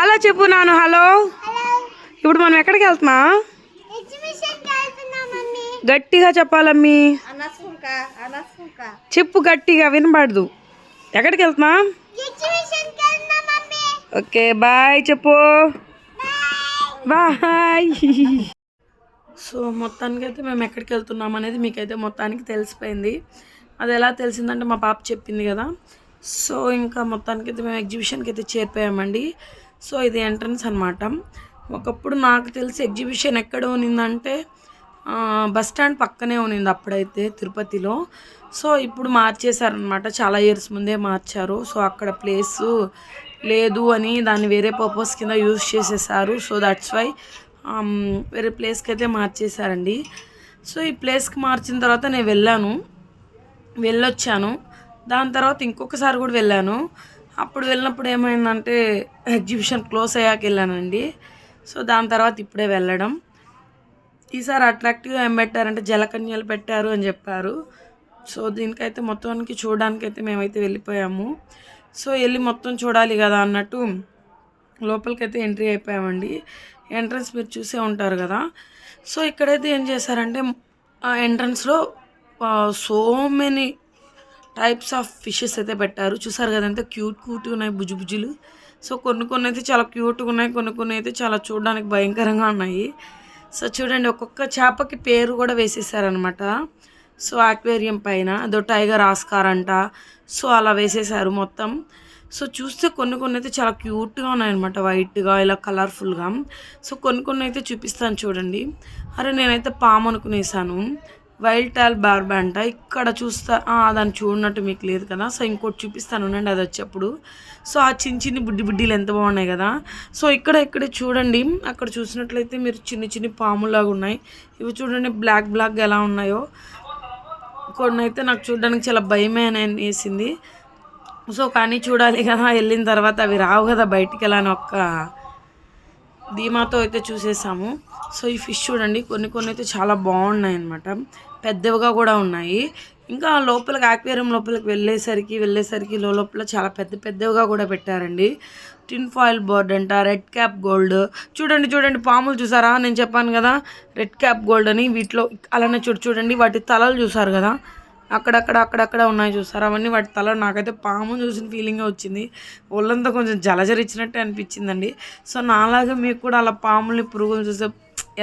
Hello చెప్పు నాను. Hello, ఇప్పుడు మనం ఎక్కడికి వెళ్తున్నా? గట్టిగా చెప్పాలమ్మీ, చెప్పు గట్టిగా, వినబడదు. ఎక్కడికి వెళ్తున్నా? ఓకే బాయ్ చెప్పు. బాయ్. సో మొత్తానికి అయితే మేము ఎక్కడికి వెళ్తున్నాం అనేది మీకైతే మొత్తానికి తెలిసిపోయింది. అది ఎలా తెలిసిందంటే మా పాప చెప్పింది కదా. సో ఇంకా మొత్తానికి అయితే మేము ఎగ్జిబిషన్కి అయితే చేరిపోయామండి. సో ఇది ఎంట్రన్స్ అనమాట. ఒకప్పుడు నాకు తెలిసి ఎగ్జిబిషన్ ఎక్కడ ఉన్నిందంటే బస్ స్టాండ్ పక్కనే ఉన్నింది అప్పుడైతే తిరుపతిలో. సో ఇప్పుడు మార్చేశారనమాట, చాలా ఇయర్స్ ముందే మార్చారు. సో అక్కడ ప్లేసు లేదు అని దాన్ని వేరే పర్పస్ కింద యూజ్ చేసేసారు. సో దట్స్ వై వేరే ప్లేస్కి అయితే మార్చేశారండి. సో ఈ ప్లేస్కి మార్చిన తర్వాత నేను వెళ్ళొచ్చాను. దాని తర్వాత ఇంకొకసారి కూడా వెళ్ళాను. అప్పుడు వెళ్ళినప్పుడు ఏమైందంటే ఎగ్జిబిషన్ క్లోజ్ అయ్యాక వెళ్ళానండి. సో దాని తర్వాత ఇప్పుడే వెళ్ళడం. ఈసారి అట్రాక్టివ్గా ఏం పెట్టారంటే జలకన్యలు పెట్టారు అని చెప్పారు. సో దీనికైతే మొత్తానికి చూడడానికైతే మేమైతే వెళ్ళిపోయాము. సో వెళ్ళి మొత్తం చూడాలి కదా అన్నట్టు లోపలికైతే ఎంట్రీ అయిపోయామండి. ఎంట్రన్స్ మీరు చూసే ఉంటారు కదా. సో ఇక్కడైతే ఏం చేశారంటే ఎంట్రన్స్లో so many types of fishes అయితే పెట్టారు. చూసారు కదా ఎంత క్యూట్గా ఉన్నాయి బుజ్జులు. సో కొన్ని అయితే చాలా క్యూట్గా ఉన్నాయి, కొన్ని అయితే చాలా చూడడానికి భయంకరంగా ఉన్నాయి. సో చూడండి, ఒక్కొక్క చేపకి పేరు కూడా వేసేసారనమాట. సో ఆక్వేరియం పైన అదో టైగర్ ఆస్కార్ అంట. సో అలా వేసేసారు మొత్తం. సో చూస్తే కొన్ని అయితే చాలా క్యూట్గా ఉన్నాయన్నమాట, వైట్గా ఇలా కలర్ఫుల్గా. సో కొన్ని అయితే చూపిస్తాను చూడండి. అరే నేనైతే పాము అనుకునేసాను. వైల్డ్ టాల్ బార్బ్ అంట. ఇక్కడ చూస్తా దాన్ని చూడనట్టు మీకు లేదు కదా. సో ఇంకోటి చూపిస్తాను ఉండండి, అది వచ్చేప్పుడు. సో ఆ చిన్ని బుడ్డీలు ఎంత బాగున్నాయి కదా. సో ఇక్కడ చూడండి, అక్కడ చూసినట్లయితే మీరు చిన్ని పాములాగా ఉన్నాయి. ఇవి చూడండి బ్లాక్ ఎలా ఉన్నాయో. కొన్ని అయితే నాకు చూడడానికి చాలా భయమే అని వేసింది. సో కానీ చూడాలి కదా, వెళ్ళిన తర్వాత అవి రావు కదా బయటికి వెళ్ళని ఒక్క ధీమాతో అయితే చూసేసాము. సో ఈ ఫిష్ చూడండి, కొన్ని అయితే చాలా బాగున్నాయి అన్నమాట, పెద్దవిగా కూడా ఉన్నాయి. ఇంకా లోపలికి ఆక్వేరియం లోపలికి వెళ్ళేసరికి లోపల చాలా పెద్దవిగా కూడా పెట్టారండి. టిన్ ఫాయిల్ బోర్డ్ అంట, రెడ్ క్యాప్ గోల్డ్. చూడండి పాములు చూసారా, నేను చెప్పాను కదా రెడ్ క్యాప్ గోల్డ్ అని. వీటిలో అలానే చూడండి, వాటి తలలు చూసారు కదా, అక్కడక్కడ ఉన్నాయి చూసారా, అవన్నీ వాటి తల. నాకైతే పాము చూసిన ఫీలింగే వచ్చింది, ఒళ్ళంతా కొంచెం జలజరిచ్చినట్టే అనిపించిందండి. సో నాలాగా మీకు కూడా అలా పాముల్ని పురుగులు చూస్తే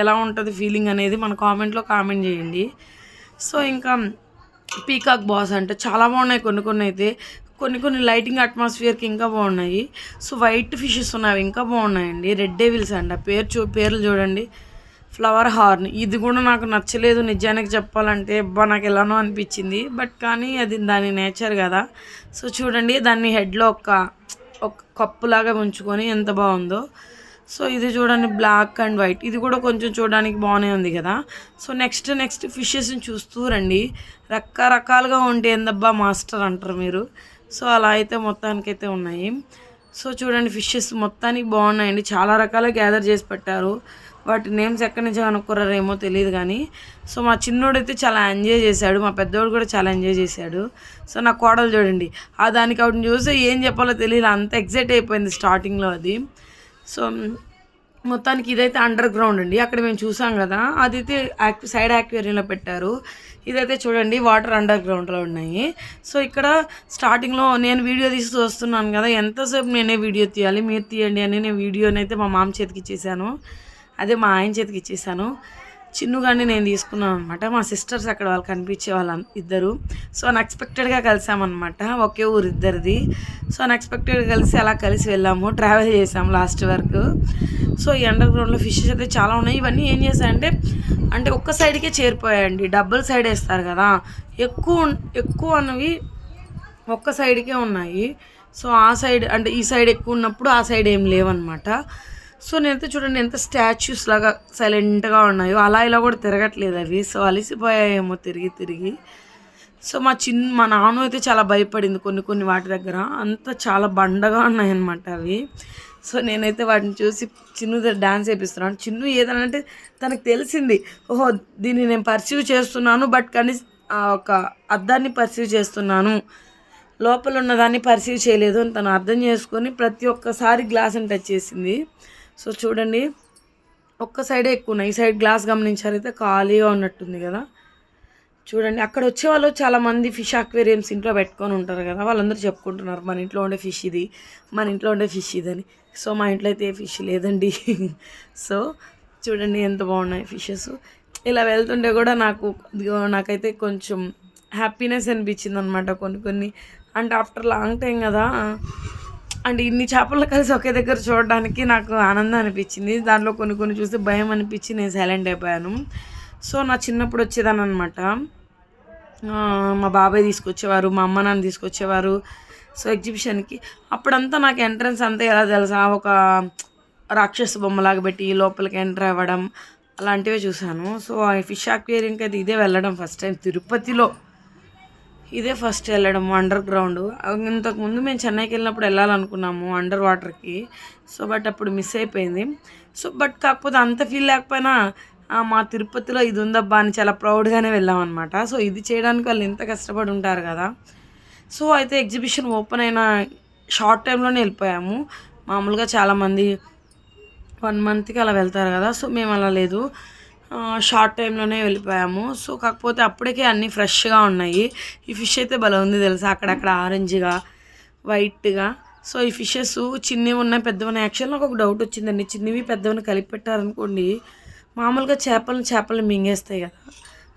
ఎలా ఉంటుంది ఫీలింగ్ అనేది మన కామెంట్లో కామెంట్ చేయండి. సో ఇంకా పీకాక్ బాస్ అంటే చాలా బాగున్నాయి. కొన్ని అయితే కొన్ని లైటింగ్ అట్మాస్ఫియర్కి ఇంకా బాగున్నాయి. సో వైట్ ఫిషెస్ ఉన్నాయి, ఇంకా బాగున్నాయండి. రెడ్ డేవిల్స్ అంట, పేర్లు చూడండి. ఫ్లవర్ హార్న్, ఇది కూడా నాకు నచ్చలేదు నిజానికి చెప్పాలంటే. నాకు ఎలానో అనిపించింది, బట్ కానీ అది దాని నేచర్ కదా. సో చూడండి, దాన్ని హెడ్లో ఒక కప్పులాగా ఉంచుకొని ఎంత బాగుందో. సో ఇది చూడండి బ్లాక్ అండ్ వైట్, ఇది కూడా కొంచెం చూడడానికి బాగానే ఉంది కదా. సో నెక్స్ట్ ఫిషెస్ని చూస్తూ రండి. రకరకాలుగా ఉంటే ఏందబ్బా మాస్టర్ అంటారు మీరు. సో అలా అయితే మొత్తానికైతే ఉన్నాయి. సో చూడండి ఫిషెస్ మొత్తానికి బాగున్నాయండి, చాలా రకాలుగా గ్యాదర్ చేసి పెట్టారు. వాటి నేమ్స్ ఎక్కడి నుంచి కనుక్కోరేమో తెలియదు కానీ. సో మా చిన్నోడైతే చాలా ఎంజాయ్ చేశాడు, మా పెద్దోడు కూడా చాలా ఎంజాయ్ చేశాడు. సో నా కోడలు చూడండి, దానికి వాటిని చూస్తే ఏం చెప్పాలో తెలియదు, అంత ఎగ్జైట్ అయిపోయింది స్టార్టింగ్లో అది. సో మొత్తానికి ఇదైతే అండర్ గ్రౌండ్ అండి, అక్కడ మేము చూసాం కదా, అదైతే సైడ్ యాక్వేరియంలో పెట్టారు. ఇదైతే చూడండి వాటర్ అండర్ గ్రౌండ్లో ఉన్నాయి. సో ఇక్కడ స్టార్టింగ్లో నేను వీడియో తీస్తూ వస్తున్నాను కదా, ఎంతసేపు నేనే వీడియో తీయాలి, మీరు తీయండి అని నేను వీడియోని అయితే మా మామ చేతికి ఇచ్చేసాను, అదే మా ఆయన చేతికి ఇచ్చేసాను. చిన్నుగాన్ని నేను తీసుకున్నాను అనమాట. మా సిస్టర్స్ అక్కడ వాళ్ళు కనిపించే వాళ్ళు ఇద్దరు. సో అన్ఎక్స్పెక్టెడ్గా కలిసామన్నమాట, ఒకే ఊరు ఇద్దరిది. సో అన్ఎక్స్పెక్టెడ్గా కలిసి వెళ్ళాము, ట్రావెల్ చేసాము లాస్ట్ వరకు. సో ఈ అండర్ గ్రౌండ్లో ఫిషెస్ అయితే చాలా ఉన్నాయి. ఇవన్నీ ఏం చేశాయంటే ఒక్క సైడ్కే చేరిపోయాయండి, డబుల్ సైడ్ వేస్తారు కదా, ఎక్కువ అన్నవి ఒక్క సైడ్కే ఉన్నాయి. సో ఆ సైడ్ అంటే ఈ సైడ్ ఎక్కువ ఉన్నప్పుడు ఆ సైడ్ ఏం లేవన్నమాట. సో నేనైతే చూడండి ఎంత స్టాచ్యూస్ లాగా సైలెంట్గా ఉన్నాయో, అలా ఇలా కూడా తిరగట్లేదు అవి. సో అలిసిపోయాయేమో తిరిగి. సో మా నాన్న అయితే చాలా భయపడింది కొన్ని వాటి దగ్గర, అంతా చాలా బండగా ఉన్నాయన్నమాట అవి. సో నేనైతే వాటిని చూసి చిన్ను డ్యాన్స్ వేపిస్తున్నాను. చిన్ను ఏదైనా అంటే తనకు తెలిసింది, ఓహో దీన్ని నేను పర్సీవ్ చేస్తున్నాను, బట్ కానీ ఒక అద్దాన్ని పర్సీవ్ చేస్తున్నాను లోపల ఉన్నదాన్ని పర్సీవ్ చేయలేదు అని తను అర్థం చేసుకొని ప్రతి ఒక్కసారి గ్లాస్ని టచ్ చేసింది. సో చూడండి, ఒక్క సైడే ఎక్కువ ఉన్నాయి. ఈ సైడ్ గ్లాస్ గమనించారైతే ఖాళీగా ఉన్నట్టుంది కదా. చూడండి, అక్కడ వచ్చేవాళ్ళు చాలామంది ఫిష్ అక్వేరియంస్ ఇంట్లో పెట్టుకొని ఉంటారు కదా, వాళ్ళందరూ చెప్పుకుంటున్నారు మన ఇంట్లో ఉండే ఫిష్ ఇది, మన ఇంట్లో ఉండే ఫిష్ ఇదని. సో మా ఇంట్లో అయితే ఏ ఫిష్ లేదండి. సో చూడండి ఎంత బాగున్నాయి ఫిషెస్. ఇలా వెళ్తుంటే కూడా నాకైతే కొంచెం హ్యాపీనెస్ అనిపించింది అనమాట. కొన్ని అంటే ఆఫ్టర్ లాంగ్ టైం కదా, అంటే ఇన్ని చేపలు కలిసి ఒకే దగ్గర చూడడానికి నాకు ఆనందం అనిపించింది. దాంట్లో కొన్ని చూస్తే భయం అనిపించి నేను సైలెంట్ అయిపోయాను. సో నా చిన్నప్పుడు వచ్చేదాన్ని అనమాట, మా బాబాయ్ తీసుకొచ్చేవారు, మా అమ్మ నాన్న తీసుకొచ్చేవారు సో ఎగ్జిబిషన్కి. అప్పుడంతా నాకు ఎంట్రన్స్ అంతా ఎలా తెలుసా, ఒక రాక్షస బొమ్మలాగా పెట్టి లోపలికి ఎంటర్ అవ్వడం అలాంటివే చూశాను. సో ఆ ఫిష్ అక్వేరియంకి అయితే ఇదే వెళ్ళడం ఫస్ట్ టైం తిరుపతిలో, ఇదే ఫస్ట్ వెళ్ళడం అండర్ గ్రౌండ్. ఇంతకుముందు మేము చెన్నైకి వెళ్ళినప్పుడు వెళ్ళాలనుకున్నాము అండర్ వాటర్కి. సో బట్ అప్పుడు మిస్ అయిపోయింది. సో బట్ కాకపోతే అంత ఫీల్ లేకపోయినా మా తిరుపతిలో ఇది ఉందబ్బా అని చాలా ప్రౌడ్గానే వెళ్ళామన్నమాట. సో ఇది చేయడానికి వాళ్ళు ఎంత కష్టపడి ఉంటారు కదా. సో అయితే ఎగ్జిబిషన్ ఓపెన్ అయిన షార్ట్ టైంలోనే వెళ్ళిపోయాము. మామూలుగా చాలామంది 1 మంత్కి అలా వెళ్తారు కదా, సో మేము అలా లేదు, షార్ట్ టైంలోనే వెళ్ళిపోయాము. సో కాకపోతే అప్పటికే అన్నీ ఫ్రెష్గా ఉన్నాయి. ఈ ఫిష్ అయితే భలే ఉంది తెలుసా, అక్కడక్కడ ఆరెంజ్గా వైట్గా. సో ఈ ఫిషెస్ చిన్నవి ఉన్నాయి పెద్దవి ఉన్నాయి. యాక్చువల్ నాకు ఒక డౌట్ వచ్చిందండి, చిన్నవి పెద్దవని కలిపి పెట్టారనుకోండి, మామూలుగా చేపలు మింగేస్తాయి కదా,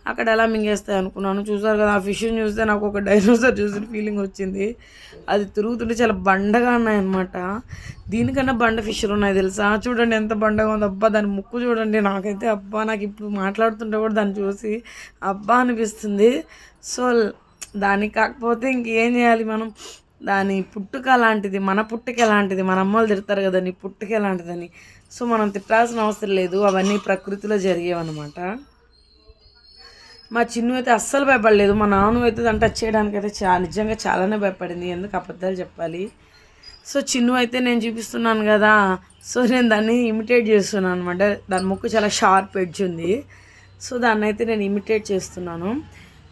అక్కడ ఎలా మింగేస్తాయి అనుకున్నాను. చూసారు కదా, ఆ ఫిష్ని చూస్తే నాకు ఒక డైనోసార్ చూసిన ఫీలింగ్ వచ్చింది. అది తిరుగుతుంటే చాలా బండగా ఉన్నాయన్నమాట. దీనికన్నా బండ ఫిష్లు ఉన్నాయి తెలుసా. చూడండి ఎంత బండగా ఉంది, అబ్బా దాని ముక్కు చూడండి. నాకైతే అబ్బా, నాకు ఇప్పుడు మాట్లాడుతుంటే కూడా దాన్ని చూసి అబ్బా అనిపిస్తుంది. సో దానికి కాకపోతే ఇంకేం చేయాలి మనం, దాని పుట్టుక అలాంటిది, మన పుట్టుక ఎలాంటిది, మన అమ్మలు తిడతారు కదా నీ పుట్టుక ఎలాంటిదని. సో మనం తిట్టాల్సిన అవసరం లేదు, అవన్నీ ప్రకృతిలో జరిగేవన్నమాట. మా చిన్ను అయితే అస్సలు భయపడలేదు, మా నాన్న అయితే దాన్ని టచ్ చేయడానికి అయితే నిజంగా చాలానే భయపడింది, ఎందుకు అబద్ధాలు చెప్పాలి. సో చిన్ను అయితే నేను చూపిస్తున్నాను కదా, సో నేను దాన్ని ఇమిటేట్ చేస్తున్నాను అనమాట. దాని ముక్కు చాలా షార్ప్ ఎడ్జ్ ఉంది, సో దాన్ని అయితే నేను ఇమిటేట్ చేస్తున్నాను.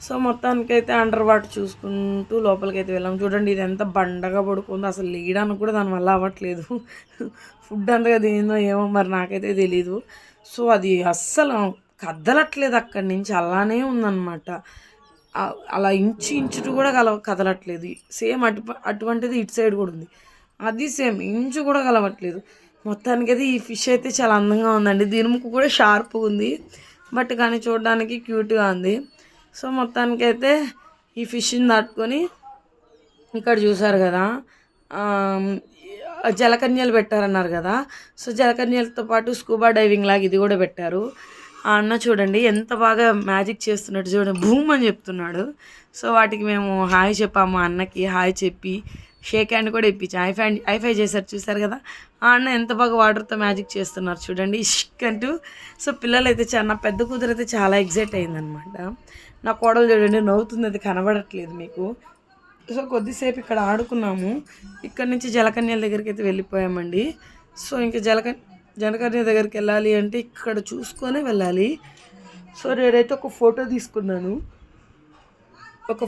సో మొత్తానికైతే అండర్ వాటర్ చూసుకుంటూ లోపలికైతే వెళ్ళాము. చూడండి ఇది ఎంత బండగా పడుకుందో, అసలు లేయడానికి కూడా దానివల్ల అవ్వట్లేదు. ఫుడ్ అంతగా తిందో ఏమో మరి నాకైతే తెలీదు. సో అది అస్సలు కదలట్లేదు, అక్కడి నుంచి అలానే ఉందన్నమాట. అలా ఇంచు కూడా కదలట్లేదు. సేమ్ అటువంటిది ఇటు సైడ్ కూడా ఉంది, అది సేమ్ ఇంచు కూడా కలవట్లేదు. మొత్తానికైతే ఈ ఫిష్ అయితే చాలా అందంగా ఉందండి. దీని ముక్కు కూడా షార్ప్గా ఉంది, బట్ కానీ చూడడానికి క్యూట్గా ఉంది. సో మొత్తానికైతే ఈ ఫిష్ని దాటుకొని ఇక్కడ చూసారు కదా, జలకన్యలు పెట్టారన్నారు కదా. సో జలకన్యలతో పాటు స్కూబా డైవింగ్ లాగా ఇది కూడా పెట్టారు. ఆ అన్న చూడండి ఎంత బాగా మ్యాజిక్ చేస్తున్నట్టు, చూడండి బూమ్ అని చెప్తున్నాడు. సో వాటికి మేము హాయ్ చెప్పాము, అన్నకి హాయ్ చెప్పి షేక్ హ్యాండ్ కూడా ఇప్పించాం. హైఫై చేశారు చూసారు కదా. ఆ అన్న ఎంత బాగా వాటర్తో మ్యాజిక్ చేస్తున్నారు చూడండి ఇష్క్ అంటూ. సో పిల్లలు అయితే నా పెద్ద కూతురు అయితే చాలా ఎగ్జైట్ అయిందనమాట. నా కోడలు చూడండి నవ్వుతుంది, అది కనబడట్లేదు మీకు. సో కొద్దిసేపు ఇక్కడ ఆడుకున్నాము, ఇక్కడ నుంచి జలకన్యల దగ్గరికి అయితే వెళ్ళిపోయామండి. సో ఇంకా జలకన్య దగ్గరికి వెళ్ళాలి అంటే ఇక్కడ చూసుకొనే వెళ్ళాలి. సో నేనైతే ఒక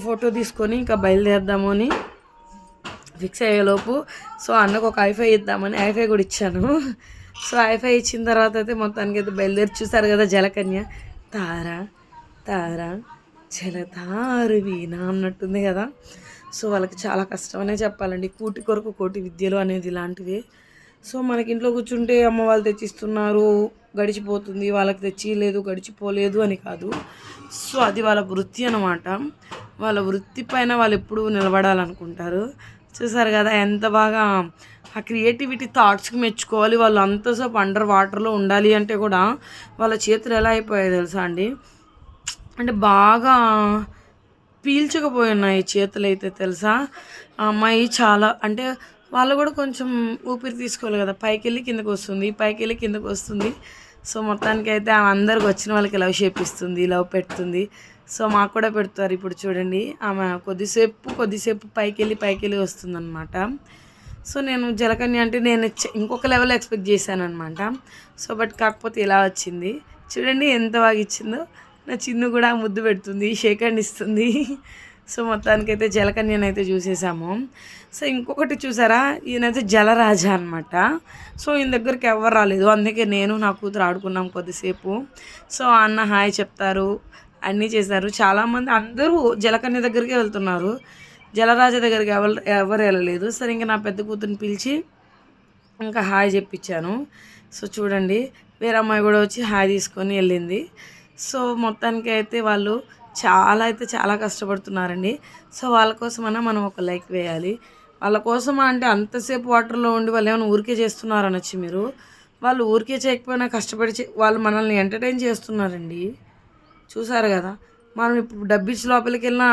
ఫోటో తీసుకొని ఇంకా బయలుదేరదాము అని ఫిక్స్ అయ్యేలోపు సో అన్నకు ఒక హైఫై ఇద్దామని హైఫై కూడా ఇచ్చాను. సో హైఫై ఇచ్చిన తర్వాత అయితే మొత్తానికి అయితే బయలుదేరి చూసారు కదా జలకన్య తారా తారా జలతారు వీణా అన్నట్టుంది కదా. సో వాళ్ళకి చాలా కష్టం అనే చెప్పాలండి, కూటి కొరకు కోటి విద్యలు అనేది ఇలాంటివి. సో మనకి ఇంట్లో కూర్చుంటే అమ్మ వాళ్ళు తెచ్చిస్తున్నారు గడిచిపోతుంది, వాళ్ళకి తెచ్చిలేదు గడిచిపోలేదు అని కాదు. సో అది వాళ్ళ వృత్తి అన్నమాట. వాళ్ళ వృత్తి పైన వాళ్ళు ఎప్పుడూ నిలబడాలనుకుంటారు. చూసారు కదా ఎంత బాగా ఆ క్రియేటివిటీ థాట్స్కి మెచ్చుకోవాలి. వాళ్ళు అంతసేపు అండర్ వాటర్లో ఉండాలి అంటే కూడా వాళ్ళ చేతులు ఎలా అయిపోయాయి తెలుసా అండి, అంటే బాగా పీల్చకపోయి ఉన్నాయి చేతులు అయితే తెలుసా. ఆ అమ్మాయి చాలా అంటే వాళ్ళు కూడా కొంచెం ఊపిరి తీసుకోవాలి కదా, పైకి వెళ్ళి కిందకు వస్తుంది, పైకి వెళ్ళి కిందకు వస్తుంది. సో మొత్తానికి అయితే అందరికి వచ్చిన వాళ్ళకి లవ్ చేపిస్తుంది, లవ్ పెడుతుంది. సో మాకు కూడా పెడతారు. ఇప్పుడు చూడండి ఆమె కొద్దిసేపు పైకి వెళ్ళి వస్తుందన్నమాట. సో నేను జలకన్య అంటే నేను ఇంకొక లెవెల్ ఎక్స్పెక్ట్ చేశాను అనమాట. సో బట్ కాకపోతే ఇలా వచ్చింది చూడండి ఎంత బాగా ఇచ్చిందో. నా చిన్ను కూడా ముద్దు పెడుతుంది, షేక్ హ్యాండ్ ఇస్తుంది. సో మొత్తానికైతే జలకన్యనైతే చూసేసాము. సో ఇంకొకటి చూసారా, ఈయనైతే జలరాజా అనమాట. సో ఈయన దగ్గరికి ఎవరు రాలేదు, అందుకే నేను నా కూతురు ఆడుకున్నాం కొద్దిసేపు. సో అన్న హాయ్ చెప్తారు, అన్నీ చేశారు. చాలామంది అందరూ జలకన్య దగ్గరికే వెళ్తున్నారు, జలరాజా దగ్గరికి ఎవరు వెళ్ళలేదు. సరే ఇంకా నా పెద్ద కూతురిని పిలిచి ఇంకా హాయ్ చెప్పించాను. సో చూడండి, వేరే అమ్మాయి కూడా వచ్చి హాయ్ తీసుకొని వెళ్ళింది. సో మొత్తానికి అయితే వాళ్ళు చాలా కష్టపడుతున్నారండి. సో వాళ్ళ కోసమన్నా మనం ఒక లైక్ వేయాలి. వాళ్ళ కోసం అంటే అంతసేపు వాటర్లో ఉండి వాళ్ళు ఏమైనా ఊరికే చేస్తున్నారు అనొచ్చు మీరు. వాళ్ళు ఊరికే చేయకపోయినా కష్టపడి వాళ్ళు మనల్ని ఎంటర్టైన్ చేస్తున్నారండి. చూసారు కదా, మనం ఇప్పుడు డబ్బిచ్చి లోపలికి వెళ్ళినా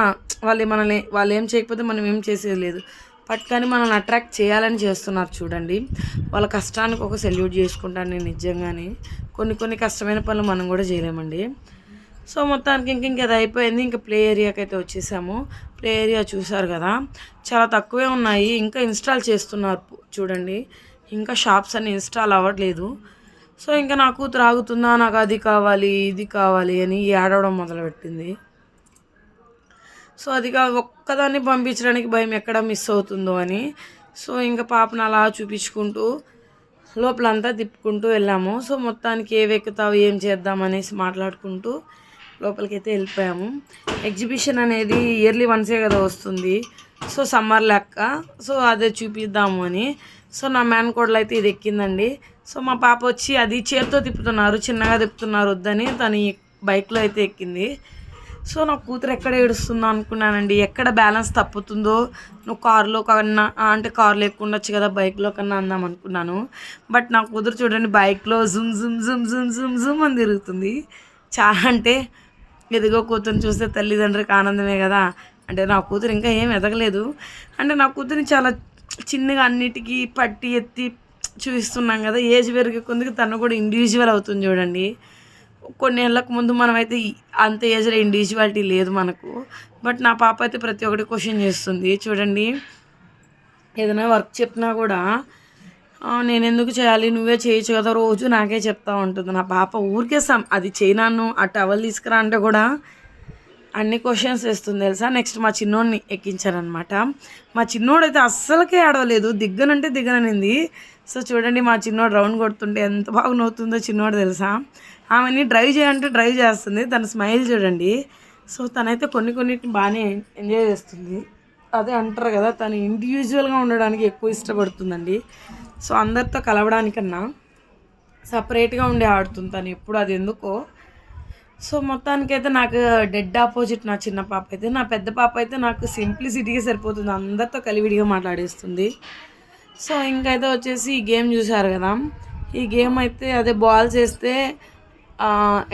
వాళ్ళు ఏం చేయకపోతే మనం ఏం చేసేది లేదు. పట్టుకొని మనల్ని అట్రాక్ట్ చేయాలని చేస్తున్నారు చూడండి. వాళ్ళ కష్టానికి ఒక సెల్యూట్ చేసుకుంటాను నేను నిజంగానే. కొన్ని కష్టమైన పనులు మనం కూడా చేయలేమండి. సో మొత్తానికి ఇంక అది అయిపోయింది. ఇంకా ప్లే ఏరియాకి అయితే వచ్చేసాము. ప్లే ఏరియా చూసారు కదా, చాలా తక్కువే ఉన్నాయి, ఇంకా ఇన్స్టాల్ చేస్తున్నారు చూడండి. ఇంకా షాప్స్ అన్నీ ఇన్స్టాల్ అవ్వట్లేదు. సో ఇంకా నా కూతురు ఆగుతుందా, నాకు అది కావాలి ఇది కావాలి అని ఏడవడం మొదలుపెట్టింది. సో అది ఒక్కదాన్ని పంపించడానికి భయం, ఎక్కడ మిస్ అవుతుందో అని. సో ఇంకా పాపను అలా చూపించుకుంటూ లోపలంతా తిప్పుకుంటూ వెళ్ళాము. సో మొత్తానికి ఎక్కుతావు ఏం చేద్దామనేసి మాట్లాడుకుంటూ లోపలికైతే వెళ్ళిపోయాము. ఎగ్జిబిషన్ అనేది ఇయర్లీ వన్సే కదా వస్తుంది, సో సమ్మర్ లెక్క. సో అదే చూపిద్దాము అని. సో నా మేనకోడలు అయితే ఇది ఎక్కిందండి. సో మా పాప వచ్చి అది చేత్తో తిప్పుతున్నారు, చిన్నగా తిప్పుతున్నారు వద్దని తను బైక్లో అయితే ఎక్కింది. సో నా కూతురు ఎక్కడ ఏడుస్తుందో అనుకున్నానండి, ఎక్కడ బ్యాలెన్స్ తప్పుతుందో, నువ్వు కారులో కన్నా అంటే కారులో ఎక్కువ ఉండొచ్చు కదా బైక్లో కన్నా అందాం అనుకున్నాను. బట్ నా కూతురు చూడండి బైక్లో జుమ్ జుమ్ జుమ్ జుమ్ జుమ్ జుమ్ అని తిరుగుతుంది. చాలా అంటే ఎదిగో కూతురుని చూస్తే తల్లిదండ్రులకు ఆనందమే కదా. అంటే నా కూతురు ఇంకా ఏం ఎదగలేదు, అంటే నా కూతురిని చాలా చిన్నగా అన్నిటికీ పట్టి ఎత్తి చూపిస్తున్నాం కదా. ఏజ్ పెరిగే కొద్దికి తను కూడా ఇండివిజువల్ అవుతుంది చూడండి. కొన్ని ఏళ్ళకు ముందు మనమైతే అంత ఏజ్లో ఇండివిజువాలిటీ లేదు మనకు. బట్ నా పాప అయితే ప్రతి ఒక్కటి క్వశ్చన్ చేస్తుంది చూడండి. ఏదైనా వర్క్ చెప్పినా కూడా నేను ఎందుకు చేయాలి, నువ్వే చేయొచ్చు కదా, రోజు నాకే చెప్తా ఉంటుంది నా పాప. ఊరికే అది చేయనాను, ఆ టవల్ తీసుకురా అంటే కూడా అన్ని క్వశ్చన్స్ వేస్తుంది తెలుసా. నెక్స్ట్ మా చిన్నోడిని ఎక్కించారనమాట. మా చిన్నోడైతే అస్సలకే ఆడవలేదు, దిగ్గనంటే దిగ్గననింది. సో చూడండి మా చిన్నోడు రౌండ్ కొడుతుంటే ఎంత బాగా నవ్వుతుందో చిన్నోడు తెలుసా. ఆమెని డ్రైవ్ చేయాలంటే డ్రైవ్ చేస్తుంది, తన స్మైల్ చూడండి. సో తనైతే కొన్నిటిని బాగానే ఎంజాయ్ చేస్తుంది. అదే అంటారు కదా, తను ఇండివిజువల్గా ఉండడానికి ఎక్కువ ఇష్టపడుతుందండి. సో అందరితో కలవడానికన్నా సపరేట్గా ఉండి ఆడుతుంది తను ఎప్పుడు, అది ఎందుకో. సో మొత్తానికైతే నాకు డెడ్ ఆపోజిట్ నా చిన్న పాప అయితే. నా పెద్ద పాప అయితే నాకు సింప్లిసిటీగా సరిపోతుంది, అందరితో కలివిడిగా మాట్లాడేస్తుంది. సో ఇంకైతే వచ్చేసి ఈ గేమ్ చూసారు కదా, ఈ గేమ్ అయితే అదే బాల్స్ వేస్తే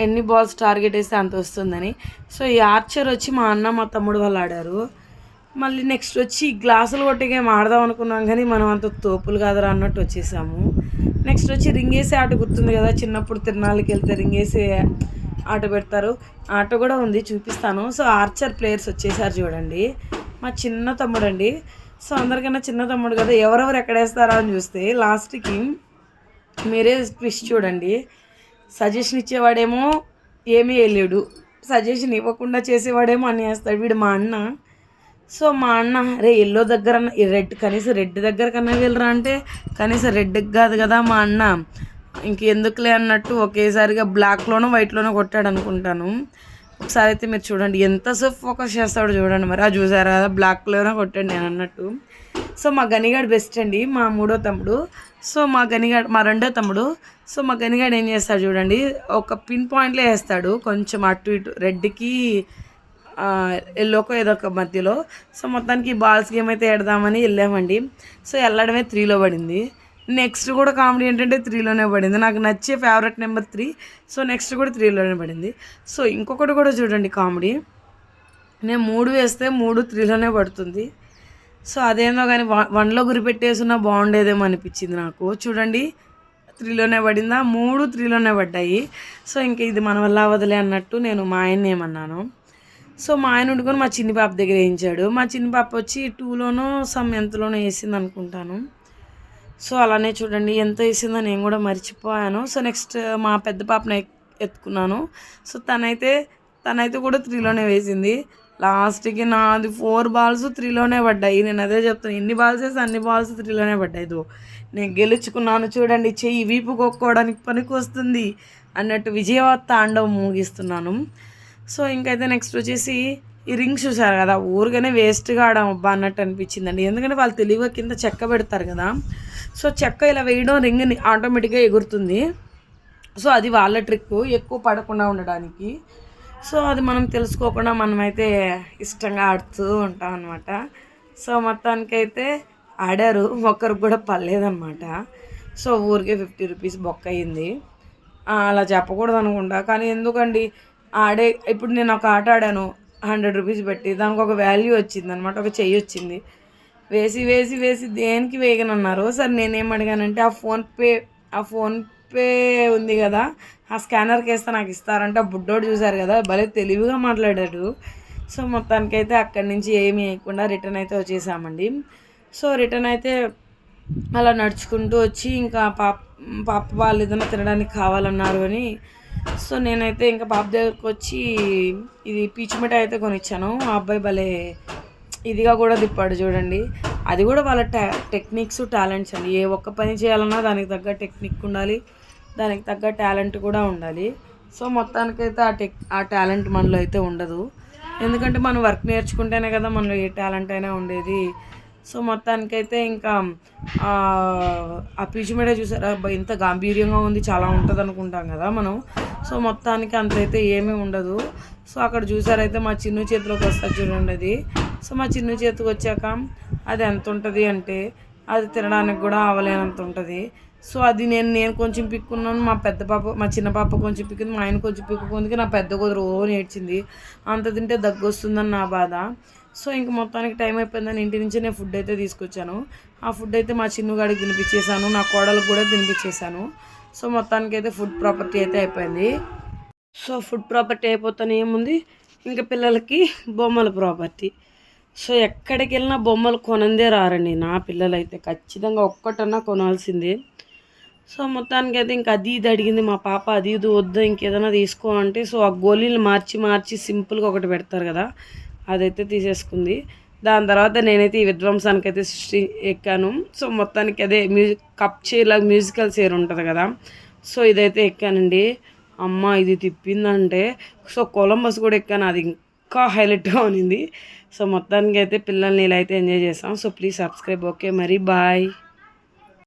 ఎన్ని బాల్స్ టార్గెట్ వేస్తే అంత వస్తుందని. సో ఈ ఆర్చర్ వచ్చి మా అన్న మా తమ్ముడు వాళ్ళు ఆడారు. మళ్ళీ నెక్స్ట్ వచ్చి గ్లాసులు కొట్టే గేమ్ ఆడదాం అనుకున్నాం, కానీ మనం అంత తోపులు కాదరా అన్నట్టు వచ్చేసాము. నెక్స్ట్ వచ్చి రింగేసే ఆట గుర్తుంది కదా, చిన్నప్పుడు తిరునాళ్ళకి వెళ్తే రింగేసే ఆట పెడతారు, ఆట కూడా ఉంది చూపిస్తాను. సో ఆర్చర్ ప్లేయర్స్ వచ్చేసారు చూడండి, మా చిన్న తమ్ముడు అండి. సో అందరికన్నా చిన్న తమ్ముడు కదా, ఎవరెవరు ఎక్కడేస్తారా అని చూస్తే లాస్ట్కి మీరే ట్విస్ట్ చూడండి. సజెషన్ ఇచ్చేవాడేమో ఏమీ వెళ్ళాడు, సజెషన్ ఇవ్వకుండా చేసేవాడేమో అన్నీ వేస్తాడు వీడు మా అన్న. సో మా అన్న అరే ఎల్లో దగ్గర రెడ్, కనీసం రెడ్ దగ్గర కన్నా వెళ్ళరా అంటే కనీసం రెడ్కి కాదు కదా మా అన్న, ఇంకెందుకులే అన్నట్టు ఒకేసారిగా బ్లాక్లోనో వైట్లోనో కొట్టాడు అనుకుంటాను. ఒకసారి అయితే మీరు చూడండి ఎంతసేపు ఫోకస్ చేస్తాడో చూడండి. మరి అది చూసారు కదా, బ్లాక్లోనే కొట్టాడు నేను అన్నట్టు. సో మా గనిగాడు బెస్ట్ అండి, మా మూడో తమ్ముడు. సో మా గనిగాడు మా రెండో తమ్ముడు. సో మా గనిగాడు ఏం చేస్తాడు చూడండి, ఒక పిన్ పాయింట్లో వేస్తాడు కొంచెం అటు ఇటు, రెడ్కి ఎల్లోకో ఏదో ఒక మధ్యలో. సో మొత్తానికి బాల్స్ గేమ్ అయితే ఎడదామని వెళ్ళామండి. సో వెళ్ళడమే 3లో పడింది. నెక్స్ట్ కూడా కామెడీ ఏంటంటే 3లోనే పడింది, నాకు నచ్చే ఫేవరెట్ నెంబర్ 3. సో నెక్స్ట్ కూడా 3లోనే పడింది. సో ఇంకొకటి కూడా చూడండి కామెడీ, నేను 3 వేస్తే 3 3లోనే పడుతుంది. సో అదేందో కానీ 1లో గురి పెట్టేసున్నా బాగుండేదేమో అనిపించింది నాకు. చూడండి 3లోనే పడిందా, 3 3లోనే పడ్డాయి. సో ఇంక ఇది మన వల్ల అవ్వదులే అన్నట్టు నేను మా ఆయన్ని ఏమన్నాను. సో మా ఆయన ఉండుకొని మా చిన్ని పాప దగ్గర వేయించాడు. మా చిన్ని పాప వచ్చి 2లోనో ఎంతలోనో వేసింది అనుకుంటాను. సో అలానే చూడండి ఎంత వేసిందో నేను కూడా మర్చిపోయాను. సో నెక్స్ట్ మా పెద్ద పాపను ఎత్తుకున్నాను. సో తనైతే కూడా 3లోనే వేసింది. లాస్ట్కి నాది 4 బాల్స్ 3లోనే పడ్డాయి. నేను అదే చెప్తాను, ఎన్ని బాల్స్ వేస్తే అన్ని బాల్స్ 3లోనే పడ్డాయి. నేను గెలుచుకున్నాను చూడండి, చెయ్యి వీపు కొట్టుకోవడానికి పనికి వస్తుంది అన్నట్టు విజయవాడ తాండవం ముగిస్తున్నాను. సో ఇంకైతే నెక్స్ట్ వచ్చేసి ఈ రింగ్స్ చూసారు కదా, ఊరికనే వేస్ట్గా ఆడమబ్బా అన్నట్టు అనిపించిందండి. ఎందుకంటే వాళ్ళు తెలివిగా కింద చెక్క పెడతారు కదా, సో చెక్క ఇలా వేయడం రింగ్ని ఆటోమేటిక్గా ఎగురుతుంది. సో అది వాళ్ళ ట్రిక్, ఎక్కువ పడకుండా ఉండడానికి. సో అది మనం తెలుసుకోకుండా మనమైతే ఇష్టంగా ఆడుతూ ఉంటాం అనమాట. సో మొత్తానికైతే ఆడారు, ఒక్కరికి కూడా పర్లేదన్నమాట. సో ఊరికే 50 రూపీస్ బొక్క అయింది. అలా చెప్పకూడదు అనుకుంటా, కానీ ఎందుకండి ఇప్పుడు నేను ఒక ఆట ఆడాను 100 రూపీస్ పెట్టి, దానికి ఒక వాల్యూ వచ్చింది అనమాట, ఒక చెయ్యి వచ్చింది. వేసి వేసి వేసి దేనికి వేయగనన్నారు. సరే నేనేం అడిగానంటే ఆ ఫోన్పే ఉంది కదా, ఆ స్కానర్కి వేస్తే నాకు ఇస్తారంటే, ఆ బుడ్డోడు చూశారు కదా భలే తెలివిగా మాట్లాడాడు. సో మొత్తానికైతే అక్కడి నుంచి ఏమీ వేయకుండా రిటర్న్ అయితే వచ్చేసామండి. సో రిటర్న్ అయితే అలా నడుచుకుంటూ వచ్చి ఇంకా పాప వాళ్ళు ఏదైనా తినడానికి కావాలన్నారు అని, సో నేనైతే ఇంకా పాప దగ్గరకు వచ్చి ఇది పీచు మిఠాయి అయితే కొనిచ్చాను. ఆ అబ్బాయి భలే ఇదిగా కూడా తిప్పాడు చూడండి. అది కూడా వాళ్ళ టెక్నిక్స్ టాలెంట్స్ అండి. ఏ ఒక్క పని చేయాలన్నా దానికి తగ్గ టెక్నిక్ ఉండాలి, దానికి తగ్గ టాలెంట్ కూడా ఉండాలి. సో మొత్తానికైతే ఆ టాలెంట్ మనలో అయితే ఉండదు. ఎందుకంటే మనం వర్క్ నేర్చుకుంటేనే కదా మనలో ఏ టాలెంట్ అయినా ఉండేది. సో మొత్తానికైతే ఇంకా ఆ పీచు మిఠాయి చూసారా, ఇంత గాంభీర్యంగా ఉంది, చాలా ఉంటుంది అనుకుంటాం కదా మనం. సో మొత్తానికి అంతైతే ఏమీ ఉండదు. సో అక్కడ చూసారైతే మా చిన్ను చేతిలోకి వస్తుంది చూడండి అది. సో మా చిన్ను చేతికి వచ్చాక అది ఎంత ఉంటుంది అంటే, అది తినడానికి కూడా అవ్వలేనంత ఉంటుంది. సో అది నేను కొంచెం పిక్కున్నాను, మా చిన్న పాప కొంచెం పిక్కుంది, మా ఆయన కొంచెం పిక్కుకుంది, నా పెద్ద కుదురు నేర్చింది. అంత తింటే దగ్గు వస్తుందని నా బాధ. సో ఇంక మొత్తానికి టైం అయిపోయిందని ఇంటి నుంచి నేను ఫుడ్ అయితే తీసుకొచ్చాను. ఆ ఫుడ్ అయితే మా చిన్నుగాడికి తినిపించేశాను, నా కోడలకు కూడా తినిపించేశాను. సో మొత్తానికైతే ఫుడ్ ప్రాపర్టీ అయితే అయిపోయింది. సో ఫుడ్ ప్రాపర్టీ అయిపోతానే ఏముంది, ఇంకా పిల్లలకి బొమ్మల ప్రాపర్టీ. సో ఎక్కడికి వెళ్ళినా బొమ్మలు కొనందే రారండి నా పిల్లలైతే, ఖచ్చితంగా ఒక్కటన్నా కొనాల్సిందే. సో మొత్తానికైతే ఇంకా అది ఇది అడిగింది మా పాప, అది ఇది వద్దు ఇంకేదైనా తీసుకో అంటే, సో ఆ గోళీలు మార్చి సింపుల్గా ఒకటి పెడతారు కదా, అదైతే తీసేసుకుంది. దాని తర్వాత నేనైతే ఈ విధ్వంసానికి అయితే ఎక్కాను. సో మొత్తానికి అదే కప్ చైర్ లాగా మ్యూజికల్ చైర్ ఉంటుంది కదా, సో ఇదైతే ఎక్కానండి. అమ్మ ఇది తిప్పిందంటే, సో కొలంబస్ కూడా ఎక్కాను, అది ఇంకా హైలైట్గా ఉన్నింది. సో మొత్తానికి అయితే పిల్లల్ని ఇలా అయితే ఎంజాయ్ చేస్తాం. So please subscribe. ఓకే మరి బాయ్.